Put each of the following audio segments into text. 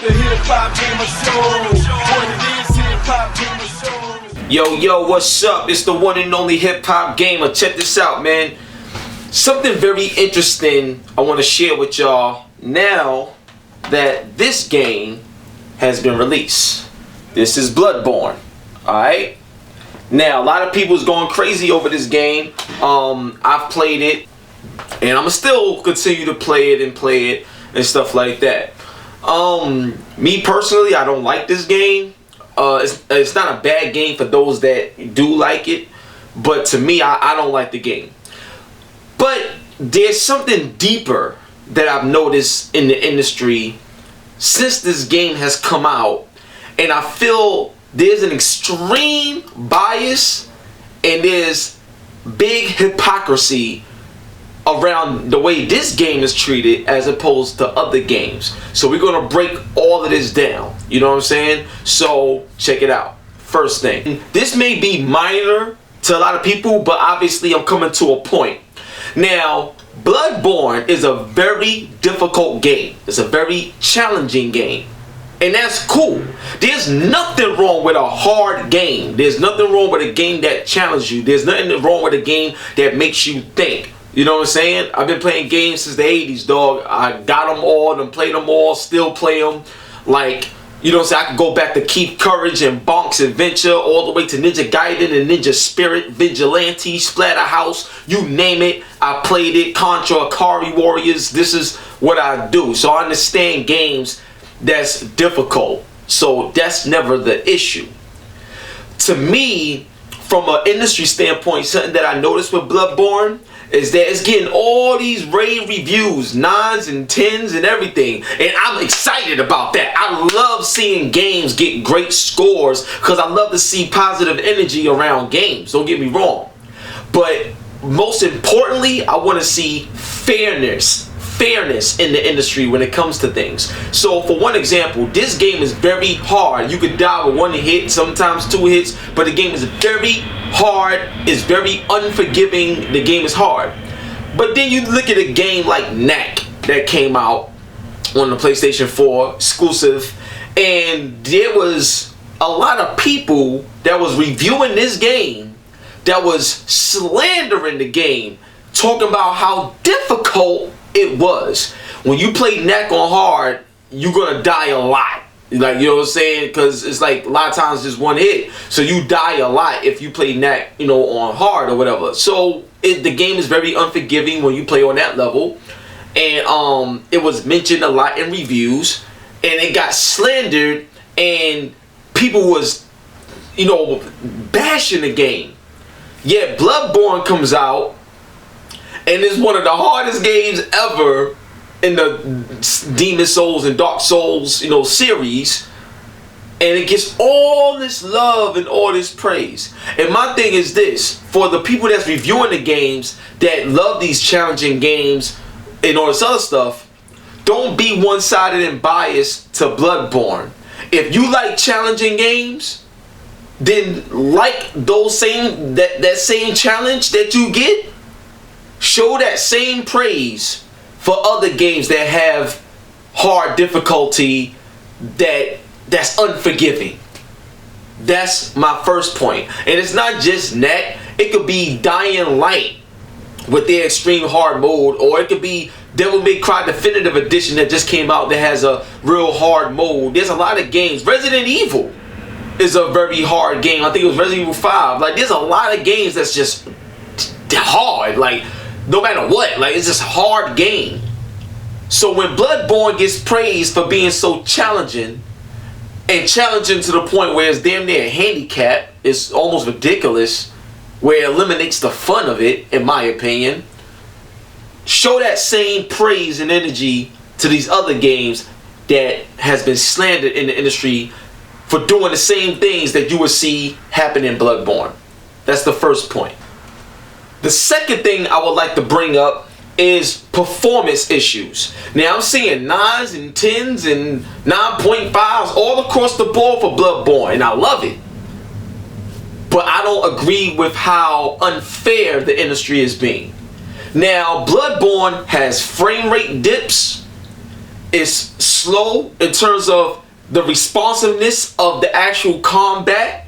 the hip-hop gamer show. What it is, hip-hop gamer show. Yo, what's up? It's the one and only hip-hop gamer. Check this out, man. Something very interesting I want to share with y'all now that this game has been released. This is Bloodborne. Alright? Now, a lot of people's going crazy over this game. I've played it, and I'm gonna still continue to play it and stuff like that. Me personally, I don't like this game. It's not a bad game for those that do like it, but to me, I don't like the game. But there's something deeper that I've noticed in the industry since this game has come out, and I feel there's an extreme bias and there's big hypocrisy around the way this game is treated as opposed to other games. So we're gonna break all of this down, you know what I'm saying? So check it out. First thing, this may be minor to a lot of people, but obviously I'm coming to a point. Now, Bloodborne is a very difficult game. It's a very challenging game. And that's cool. There's nothing wrong with a hard game. There's nothing wrong with a game that challenges you. There's nothing wrong with a game that makes you think. You know what I'm saying? I've been playing games since the 80s, dog. I got them all, and played them all, still play them. Like, you know what I'm saying? I could go back to Keep Courage and Bonk's Adventure, all the way to Ninja Gaiden and Ninja Spirit, Vigilante, Splatterhouse, you name it. I played it. Contra, Akari Warriors. This is what I do. So I understand games that's difficult. So that's never the issue. To me, from an industry standpoint, something that I noticed with Bloodborne is that it's getting all these rave reviews, 9s and 10s and everything. And I'm excited about that. I love seeing games get great scores because I love to see positive energy around games. Don't get me wrong. But most importantly, I want to see fairness in the industry when it comes to things. So for one example, this game is very hard. You could die with one hit, sometimes 2 hits, but the game is very hard. It's very unforgiving. The game is hard. But then you look at a game like Knack that came out on the PlayStation 4 exclusive, and there was a lot of people that was reviewing this game that was slandering the game, talking about how difficult it was. When you play Knack on hard, you're gonna die a lot. Like, you know what I'm saying? Because it's like a lot of times just one hit, so you die a lot if you play Knack, you know, on hard or whatever. So the game is very unforgiving when you play on that level, and it was mentioned a lot in reviews, and it got slandered, and people was, you know, bashing the game. Yet Bloodborne comes out, and it's one of the hardest games ever in the Demon Souls and Dark Souls, you know, series. And it gets all this love and all this praise. And my thing is this, for the people that's reviewing the games that love these challenging games and all this other stuff, don't be one-sided and biased to Bloodborne. If you like challenging games, then like those same that same challenge that you get, show that same praise for other games that have hard difficulty that's unforgiving. That's my first point. And it's not just Knack. It could be Dying Light with their extreme hard mode, or it could be Devil May Cry Definitive Edition that just came out that has a real hard mode. There's a lot of games. Resident Evil is a very hard game. I think it was Resident Evil 5. Like, there's a lot of games that's just hard. Like, no matter what, like, it's just a hard game. So when Bloodborne gets praised for being so challenging, and challenging to the point where it's damn near a handicap, it's almost ridiculous, where it eliminates the fun of it, in my opinion, show that same praise and energy to these other games that has been slandered in the industry for doing the same things that you would see happen in Bloodborne. That's the first point. The second thing I would like to bring up is performance issues. Now, I'm seeing 9s and 10s and 9.5s all across the board for Bloodborne, and I love it. But I don't agree with how unfair the industry is being. Now, Bloodborne has frame rate dips, is slow in terms of the responsiveness of the actual combat.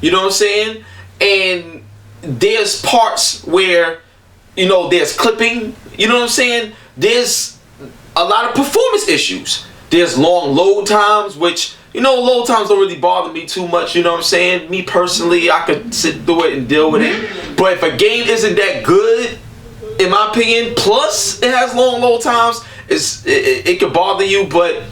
You know what I'm saying? And there's parts where, you know, there's clipping. You know what I'm saying? There's a lot of performance issues. There's long load times, which, you know, load times don't really bother me too much. You know what I'm saying? Me personally, I could sit through it and deal with it. But if a game isn't that good, in my opinion, plus it has long load times, it could bother you. But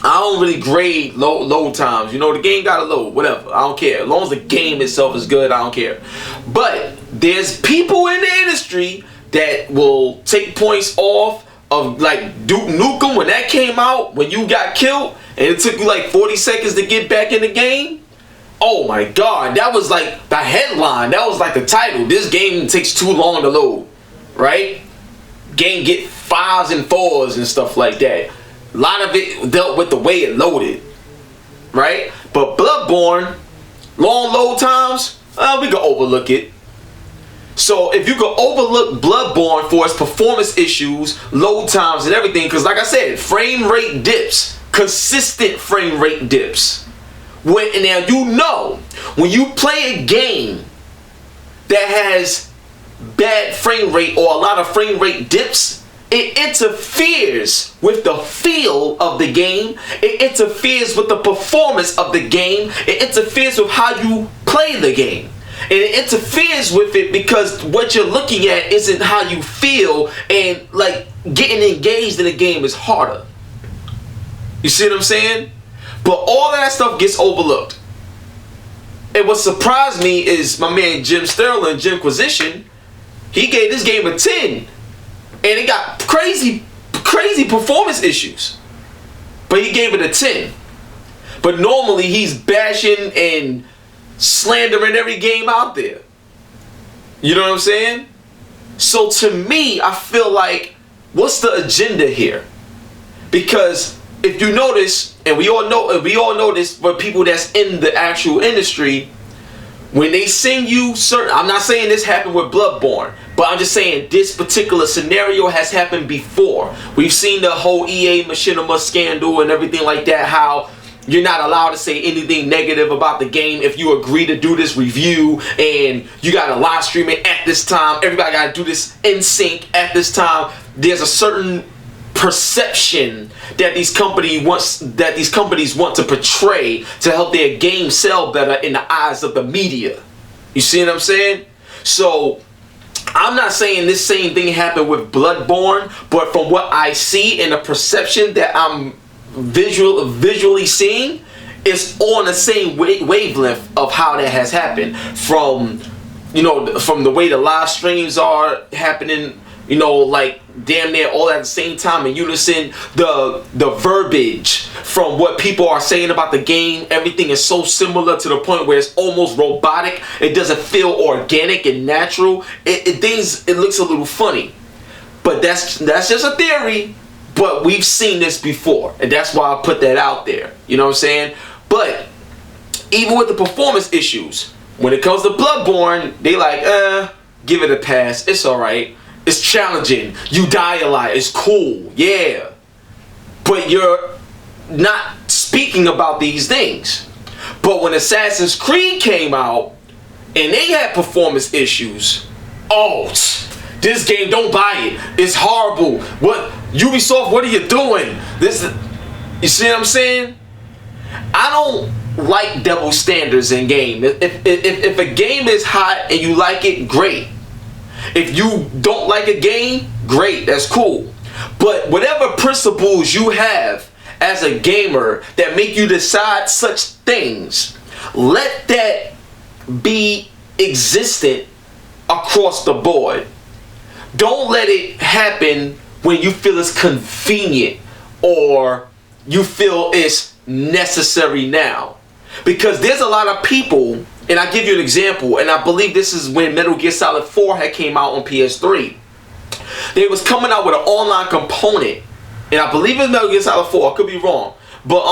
I don't really grade load times. You know, the game got to load, whatever. I don't care. As long as the game itself is good, I don't care. But there's people in the industry that will take points off of, like, Duke Nukem when that came out, when you got killed and it took you like 40 seconds to get back in the game. Oh my god, that was like the headline. That was like the title. This game takes too long to load, right? Game get 5s and 4s and stuff like that. A lot of it dealt with the way it loaded, right? But Bloodborne, long load times, we can overlook it. So if you could overlook Bloodborne for its performance issues, load times, and everything, because like I said, frame rate dips, consistent frame rate dips. Now you know, when you play a game that has bad frame rate or a lot of frame rate dips, it interferes with the feel of the game. It interferes with the performance of the game. It interferes with how you play the game. And it interferes with it because what you're looking at isn't how you feel, and like getting engaged in the game is harder. You see what I'm saying? But all that stuff gets overlooked. And what surprised me is my man Jim Sterling, Jimquisition, he gave this game a 10. And it got crazy performance issues. But he gave it a 10. But normally he's bashing and slandering every game out there. You know what I'm saying? So to me, I feel like, what's the agenda here? Because if you notice, and we all know this for people that's in the actual industry, when they send you certain, I'm not saying this happened with Bloodborne, but I'm just saying this particular scenario has happened before. We've seen the whole EA Machinima scandal and everything like that, how you're not allowed to say anything negative about the game if you agree to do this review, and you got to live stream it at this time. Everybody got to do this in sync at this time. There's a certain perception that these companies want to portray to help their game sell better in the eyes of the media. You see what I'm saying? So I'm not saying this same thing happened with Bloodborne, but from what I see and the perception that I'm visually seeing, is on the same wavelength of how that has happened. From, you know, from the way the live streams are happening, you know, like damn near all at the same time in unison. The verbiage from what people are saying about the game, everything is so similar to the point where it's almost robotic. It doesn't feel organic and natural. It looks a little funny, but that's just a theory. But we've seen this before, and that's why I put that out there. You know what I'm saying? But even with the performance issues, when it comes to Bloodborne, they like, give it a pass. It's alright. It's challenging. You die a lot. It's cool. Yeah. But you're not speaking about these things. But when Assassin's Creed came out, and they had performance issues, oh, this game, don't buy it. It's horrible. What, Ubisoft, what are you doing? You see what I'm saying? I don't like double standards in game. If a game is hot and you like it, great. If you don't like a game, great, that's cool. But whatever principles you have as a gamer that make you decide such things, let that be existent across the board. Don't let it happen when you feel it's convenient or you feel it's necessary now. Because there's a lot of people, and I'll give you an example, and I believe this is when Metal Gear Solid 4 had came out on PS3. They was coming out with an online component, and I believe it's Metal Gear Solid 4, I could be wrong. But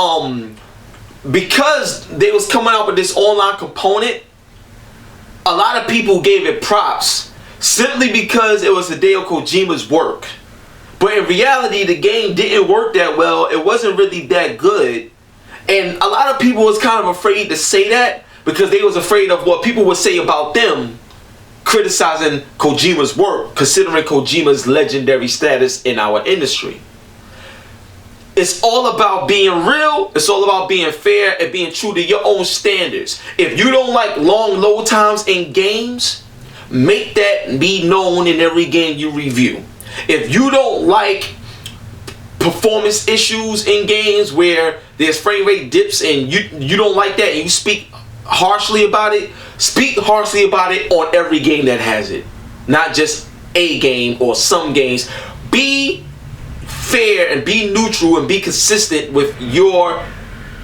because they was coming out with this online component, a lot of people gave it props simply because it was Hideo Kojima's work. But in reality, the game didn't work that well. It wasn't really that good. And a lot of people was kind of afraid to say that because they was afraid of what people would say about them criticizing Kojima's work, considering Kojima's legendary status in our industry. It's all about being real. It's all about being fair and being true to your own standards. If you don't like long load times in games, make that be known in every game you review. If you don't like performance issues in games where there's frame rate dips and you don't like that and you speak harshly about it, speak harshly about it on every game that has it. Not just a game or some games. Be fair and be neutral and be consistent with your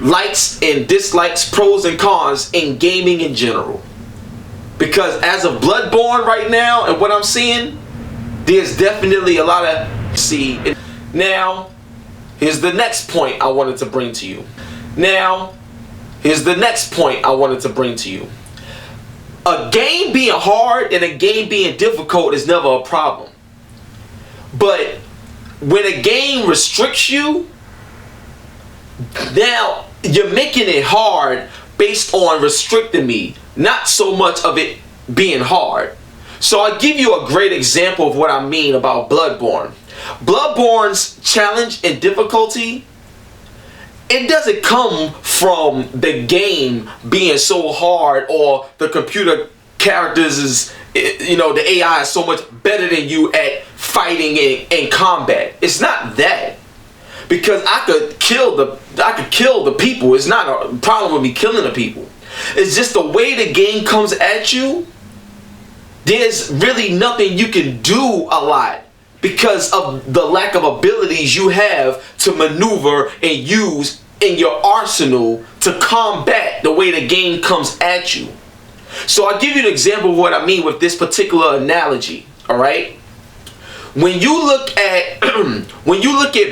likes and dislikes, pros and cons in gaming in general. Because as of Bloodborne right now and what I'm seeing, there's definitely a lot of see. Now, here's the next point I wanted to bring to you. A game being hard and a game being difficult is never a problem. But when a game restricts you, now you're making it hard based on restricting me, not so much of it being hard. So I'll give you a great example of what I mean about Bloodborne. Bloodborne's challenge and difficulty, it doesn't come from the game being so hard or the computer characters is, you know, the AI is so much better than you at fighting and combat. It's not that. Because I could kill the people. It's not a problem with me killing the people. It's just the way the game comes at you. There's really nothing you can do a lot because of the lack of abilities you have to maneuver and use in your arsenal to combat the way the game comes at you. So I'll give you an example of what I mean with this particular analogy. All right. When you look at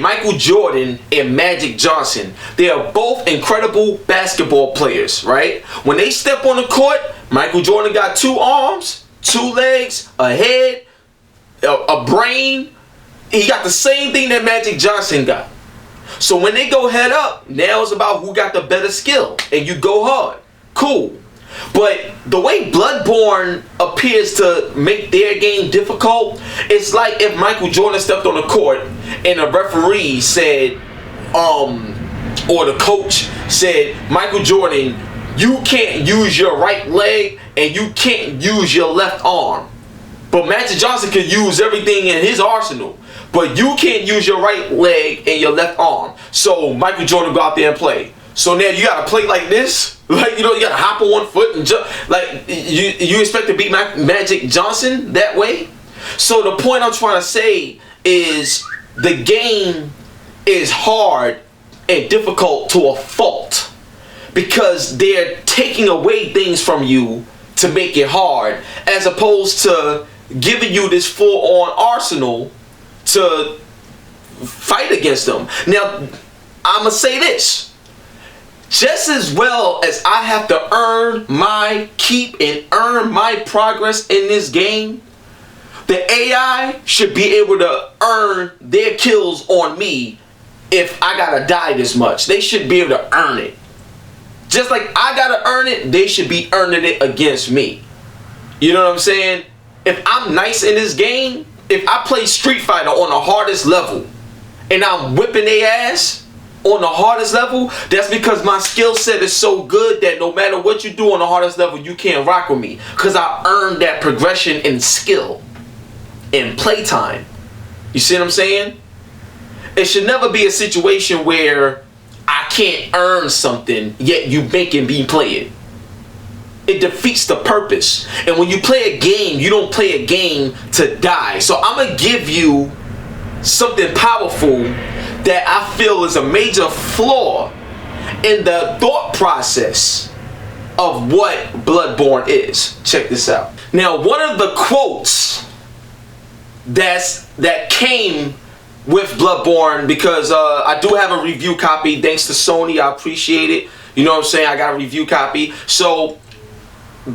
Michael Jordan and Magic Johnson, they are both incredible basketball players, right? When they step on the court, Michael Jordan got 2 arms, 2 legs, a head, a brain. He got the same thing that Magic Johnson got. So when they go head up, now it's about who got the better skill, and you go hard. Cool. But the way Bloodborne appears to make their game difficult, it's like if Michael Jordan stepped on the court and a referee said, or the coach said, Michael Jordan, you can't use your right leg and you can't use your left arm. But Magic Johnson can use everything in his arsenal. But you can't use your right leg and your left arm. So Michael Jordan go out there and play. So now you gotta play like this? Like, you know, you gotta hop on one foot and jump. Like, you expect to beat Magic Johnson that way? So the point I'm trying to say is the game is hard and difficult to a fault. Because they're taking away things from you to make it hard, as opposed to giving you this full-on arsenal to fight against them. Now, I'ma say this. Just as well as I have to earn my keep and earn my progress in this game, the AI should be able to earn their kills on me if I gotta die this much. They should be able to earn it. Just like I gotta earn it, they should be earning it against me. You know what I'm saying? If I'm nice in this game, if I play Street Fighter on the hardest level and I'm whipping their ass on the hardest level, that's because my skill set is so good that no matter what you do on the hardest level, you can't rock with me. Because I earned that progression in skill and playtime. You see what I'm saying? It should never be a situation where I can't earn something, yet you making me play it. It defeats the purpose. And when you play a game, you don't play a game to die. So I'm going to give you something powerful that I feel is a major flaw in the thought process of what Bloodborne is. Check this out. Now, one of the quotes that came with Bloodborne, because I do have a review copy, thanks to Sony, I appreciate it. You know what I'm saying? I got a review copy. So,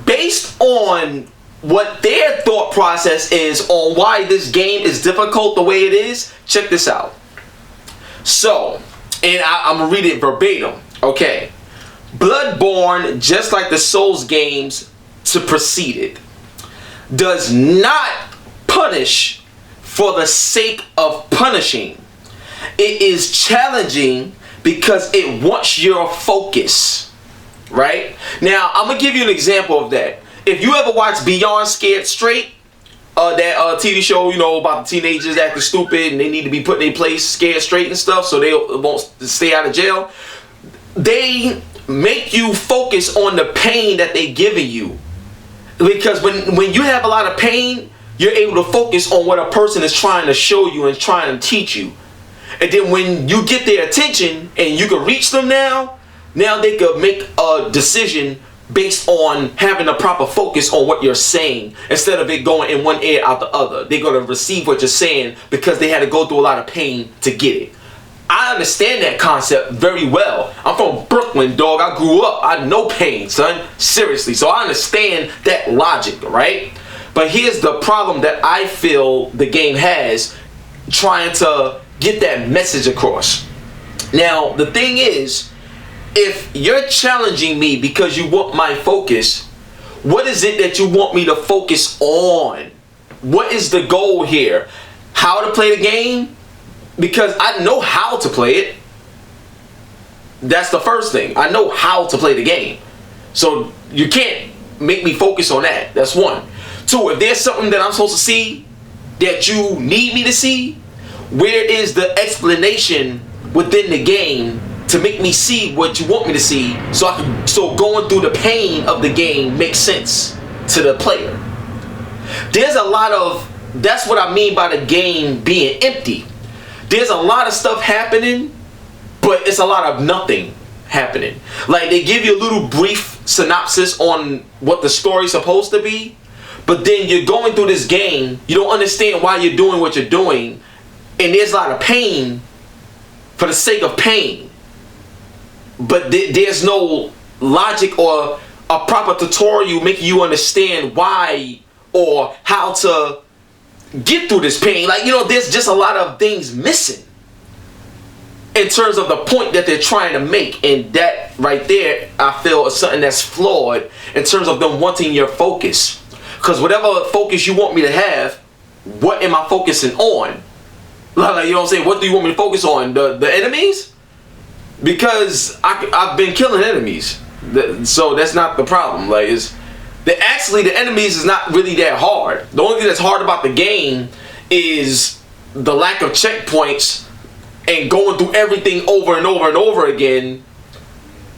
based on what their thought process is on why this game is difficult the way it is, check this out. So, and I'm gonna read it verbatim. Okay. Bloodborne, just like the Souls games to precede it, does not punish for the sake of punishing. It is challenging because it wants your focus. Right? Now, I'm gonna give you an example of that. If you ever watch Beyond Scared Straight, that TV show, you know, about the teenagers acting stupid and they need to be put in their place, scared straight and stuff, so they won't stay out of jail. They make you focus on the pain that they're giving you, because when you have a lot of pain, you're able to focus on what a person is trying to show you and trying to teach you. And then when you get their attention and you can reach them now they could make a decision based on having a proper focus on what you're saying, instead of it going in one ear out the other. They're going to receive what you're saying because they had to go through a lot of pain to get it. I understand that concept very well. I'm from Brooklyn, dog. I grew up. I know pain, son. Seriously. So I understand that logic, right? But here's the problem that I feel the game has trying to get that message across. Now, the thing is, if you're challenging me because you want my focus, what is it that you want me to focus on? What is the goal here? How to play the game? Because I know how to play it. That's the first thing. I know how to play the game. So you can't make me focus on that. That's one. Two, if there's something that I'm supposed to see that you need me to see, where is the explanation within the game to make me see what you want me to see, so going through the pain of the game makes sense to the player? There's a lot of, that's what I mean by the game being empty. There's a lot of stuff happening, but it's a lot of nothing happening. Like, they give you a little brief synopsis on what the story's supposed to be, but then you're going through this game, you don't understand why you're doing what you're doing, and there's a lot of pain for the sake of pain. But there's no logic or a proper tutorial making you understand why or how to get through this pain. Like, you know, there's just a lot of things missing in terms of the point that they're trying to make. And that right there, I feel, is something that's flawed in terms of them wanting your focus. Because whatever focus you want me to have, what am I focusing on? Like, you know what I'm saying? What do you want me to focus on? The enemies? Because I've been killing enemies, so that's not the problem. Like, actually the enemies is not really that hard. The only thing that's hard about the game is the lack of checkpoints and going through everything over and over and over again.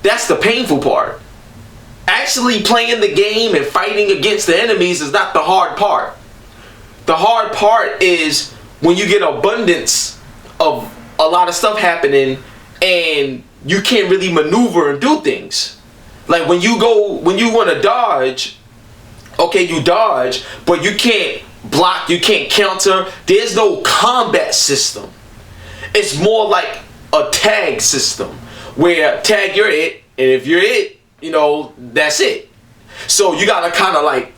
That's the painful part. Actually playing the game and fighting against the enemies is not the hard part. The hard part is when you get abundance of a lot of stuff happening and you can't really maneuver and do things. Like when you want to dodge, okay, you dodge, but you can't block, you can't counter. There's no combat system. It's more like a tag system where tag, you're it, and if you're it, you know, that's it. So you gotta kind of like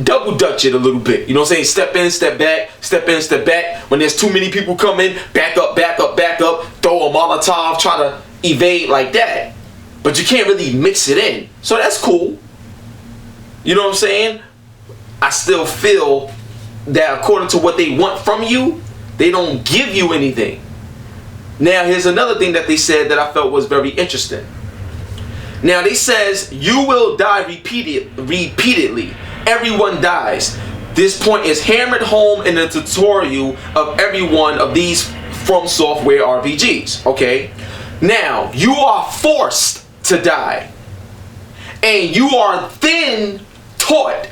double dutch it a little bit. You know what I'm saying? Step in, step back, step in, step back. When there's too many people coming, back up, back up, back up, throw a Molotov, try to evade like that. But you can't really mix it in. So that's cool. You know what I'm saying? I still feel that according to what they want from you, they don't give you anything. Now, here's another thing that they said that I felt was very interesting. Now, they says you will die repeatedly. Everyone dies. This point is hammered home in the tutorial of every one of these From Software RPGs. Okay? Now, you are forced to die. And you are then taught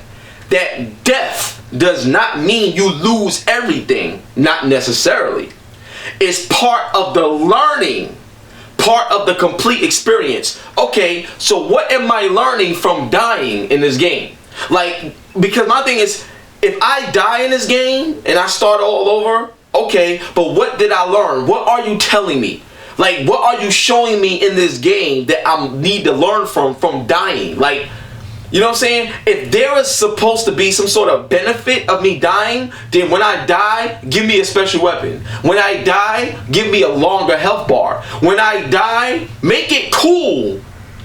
that death does not mean you lose everything. Not necessarily. It's part of the learning. Part of the complete experience. Okay, so what am I learning from dying in this game? Like, because my thing is, if I die in this game and I start all over, okay, but what did I learn? What are you telling me? Like, what are you showing me in this game that I need to learn from dying? Like, You know what I'm saying? If there is supposed to be some sort of benefit of me dying, then when I die, give me a special weapon. When I die, give me a longer health bar. When I die, make it cool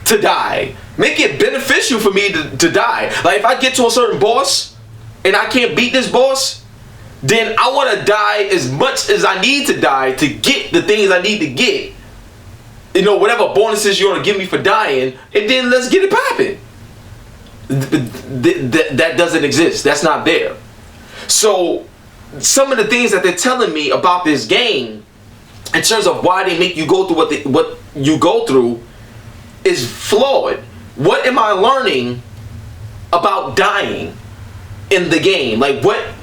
to die. Make it beneficial for me to die. Like if I get to a certain boss and I can't beat this boss, then I want to die as much as I need to die to get the things I need to get. You know, whatever bonuses you want to give me for dying, and then let's get it popping. That doesn't exist. That's not there. So some of the things that they're telling me about this game in terms of why they make you go through what you go through is flawed. What am I learning about dying in the game? Like what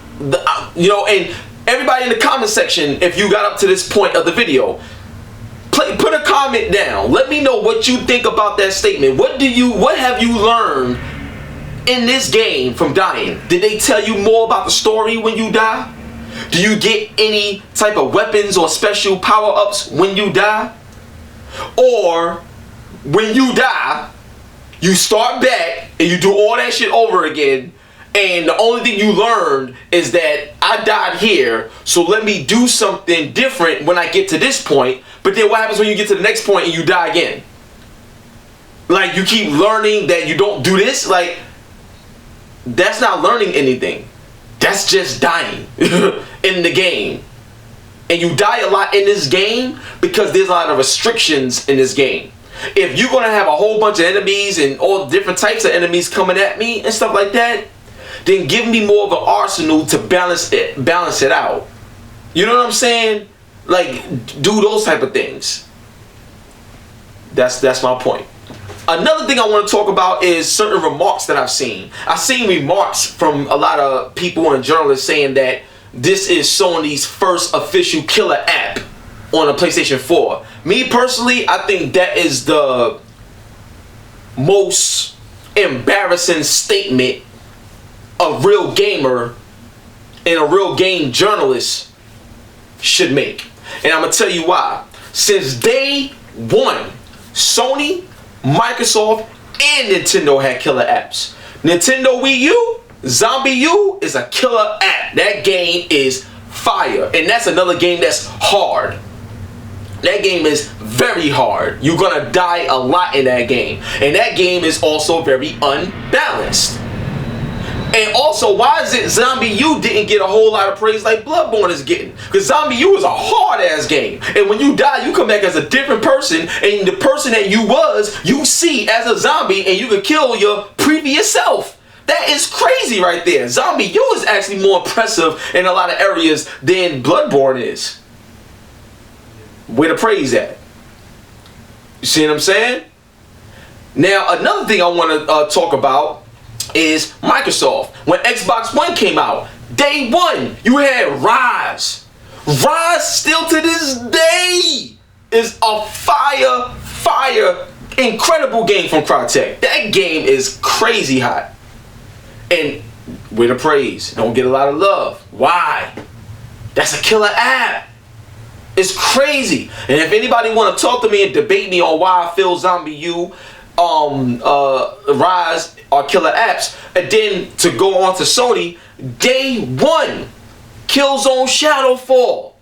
you know, and everybody in the comment section, if you got up to this point of the video, put a comment down. Let me know what you think about that statement. What have you learned in this game from dying? Did they tell you more about the story when you die? Do you get any type of weapons or special power-ups when you die? Or when you die, you start back and you do all that shit over again, and the only thing you learned is that I died here, so let me do something different when I get to this point. But then what happens when you get to the next point and you die again? Like you keep learning that you don't do this? Like, that's not learning anything. That's just dying in the game. And you die a lot in this game because there's a lot of restrictions in this game. If you're going to have a whole bunch of enemies and all different types of enemies coming at me and stuff like that, then give me more of an arsenal to balance it out. You know what I'm saying? Like, do those type of things. That's my point. Another thing I want to talk about is certain remarks that I've seen. I've seen remarks from a lot of people and journalists saying that this is Sony's first official killer app on a PlayStation 4. Me personally, I think that is the most embarrassing statement a real gamer and a real game journalist should make. And I'm going to tell you why. Since day one, Sony, Microsoft, and Nintendo had killer apps. Nintendo Wii U, Zombie U is a killer app. That game is fire. And that's another game that's hard. That game is very hard. You're going to die a lot in that game. And that game is also very unbalanced. And also, why is it Zombie U didn't get a whole lot of praise like Bloodborne is getting? Because Zombie U is a hard-ass game. And when you die, you come back as a different person. And the person that you was, you see as a zombie. And you can kill your previous self. That is crazy right there. Zombie U is actually more impressive in a lot of areas than Bloodborne is. Where the praise at? You see what I'm saying? Now, another thing I want to talk about is Microsoft. When Xbox One came out, day one, you had Rise. Rise still to this day is a fire, incredible game from Crytek. That game is crazy hot. And with the praise, don't get a lot of love. Why? That's a killer app. It's crazy. And if anybody want to talk to me and debate me on why I feel Zombie U, Rise are killer apps, and then to go on to Sony, day one, Killzone Shadowfall.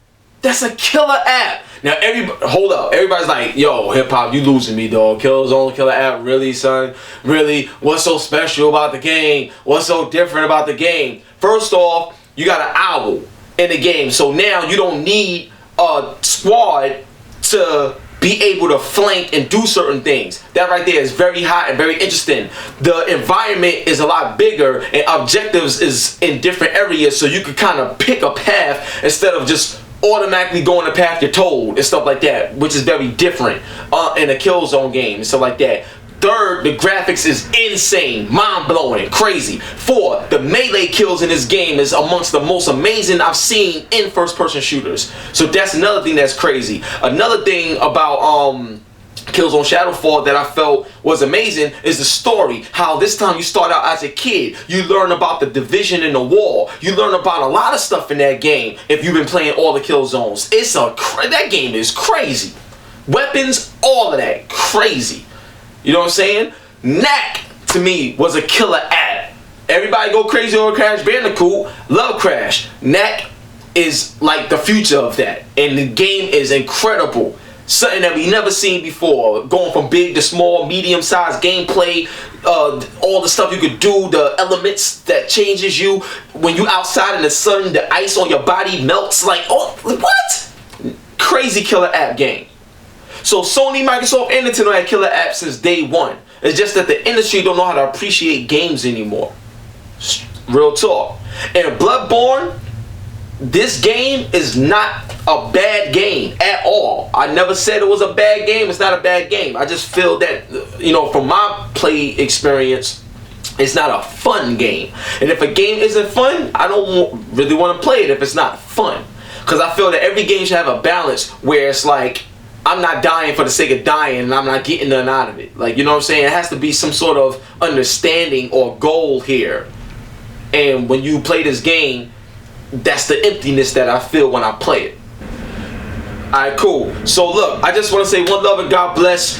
That's a killer app. Now hold up. Everybody's like, yo, hip hop, you losing me, dog. Killzone killer app, really, son? Really? What's so special about the game? What's so different about the game? First off, you got an owl in the game, so now you don't need a squad to be able to flank and do certain things. That right there is very hot and very interesting. The environment is a lot bigger and objectives is in different areas, so you can kind of pick a path instead of just automatically going the path you're told and stuff like that, which is very different in a Killzone game and stuff like that. Third, the graphics is insane, mind-blowing, crazy. 4, the melee kills in this game is amongst the most amazing I've seen in first-person shooters. So that's another thing that's crazy. Another thing about Killzone Shadowfall that I felt was amazing is the story. How this time you start out as a kid, you learn about the division in the wall. You learn about a lot of stuff in that game if you've been playing all the Killzones. That game is crazy. Weapons, all of that, crazy. You know what I'm saying? Knack to me was a killer app. Everybody go crazy over Crash Bandicoot, love Crash. Knack is like the future of that, and the game is incredible. Something that we never seen before. Going from big to small, medium-sized gameplay, all the stuff you could do, the elements that changes you when you outside in the sun, the ice on your body melts. Like, oh, what? Crazy killer app game. So Sony, Microsoft, and Nintendo had killer apps since day one. It's just that the industry don't know how to appreciate games anymore. Real talk. And Bloodborne, this game is not a bad game at all. I never said it was a bad game. It's not a bad game. I just feel that, you know, from my play experience, it's not a fun game. And if a game isn't fun, I don't really want to play it if it's not fun. Because I feel that every game should have a balance where it's like, I'm not dying for the sake of dying and I'm not getting none out of it. Like, you know what I'm saying? It has to be some sort of understanding or goal here. And when you play this game, that's the emptiness that I feel when I play it. Alright, cool. So look, I just want to say one love and God bless.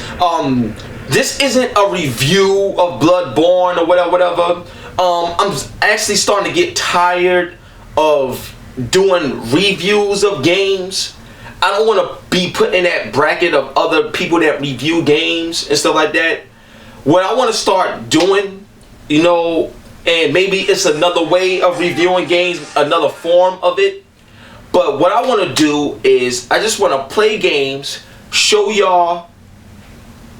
This isn't a review of Bloodborne or whatever. I'm actually starting to get tired of doing reviews of games. I don't want to be put in that bracket of other people that review games and stuff like that. What I want to start doing, you know, and maybe it's another way of reviewing games, another form of it. But what I want to do is I just want to play games, show y'all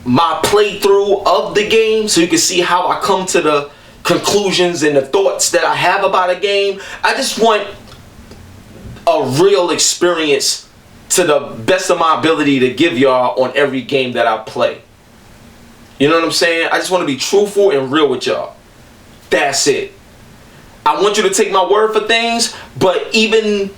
my playthrough of the game so you can see how I come to the conclusions and the thoughts that I have about a game. I just want a real experience to the best of my ability to give y'all on every game that I play. You know what I'm saying? I just want to be truthful and real with y'all. That's it. I want you to take my word for things, but even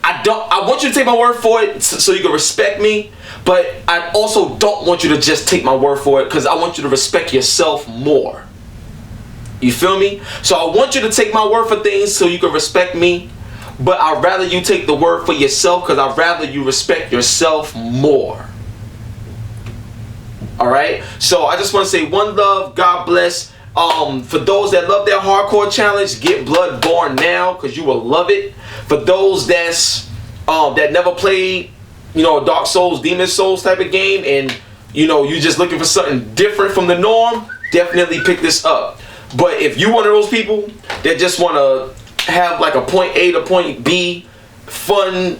I want you to take my word for it so you can respect me, but I also don't want you to just take my word for it because I want you to respect yourself more. You feel me? So I want you to take my word for things so you can respect me, but I'd rather you take the word for yourself because I'd rather you respect yourself more. Alright? So I just want to say one love, God bless. For those that love that hardcore challenge, get Bloodborne now because you will love it. For those that's that never played, you know, a Dark Souls, Demon Souls type of game, and you know you just looking for something different from the norm, definitely pick this up. But if you one of those people that just want to have like a point A to point B fun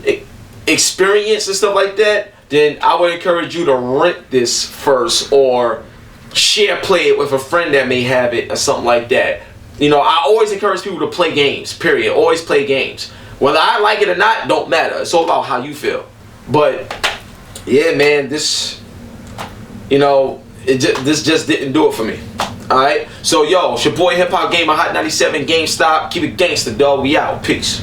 experience and stuff like that, then I would encourage you to rent this first or share play it with a friend that may have it or something like that. You know, I always encourage people to play games, period. Always play games. Whether I like it or not, don't matter. It's all about how you feel. But yeah, man, this, you know, this just didn't do it for me. Alright? So yo, it's your boy Hip Hop Gamer, Hot 97 GameStop. Keep it gangster, dog. We out. Peace.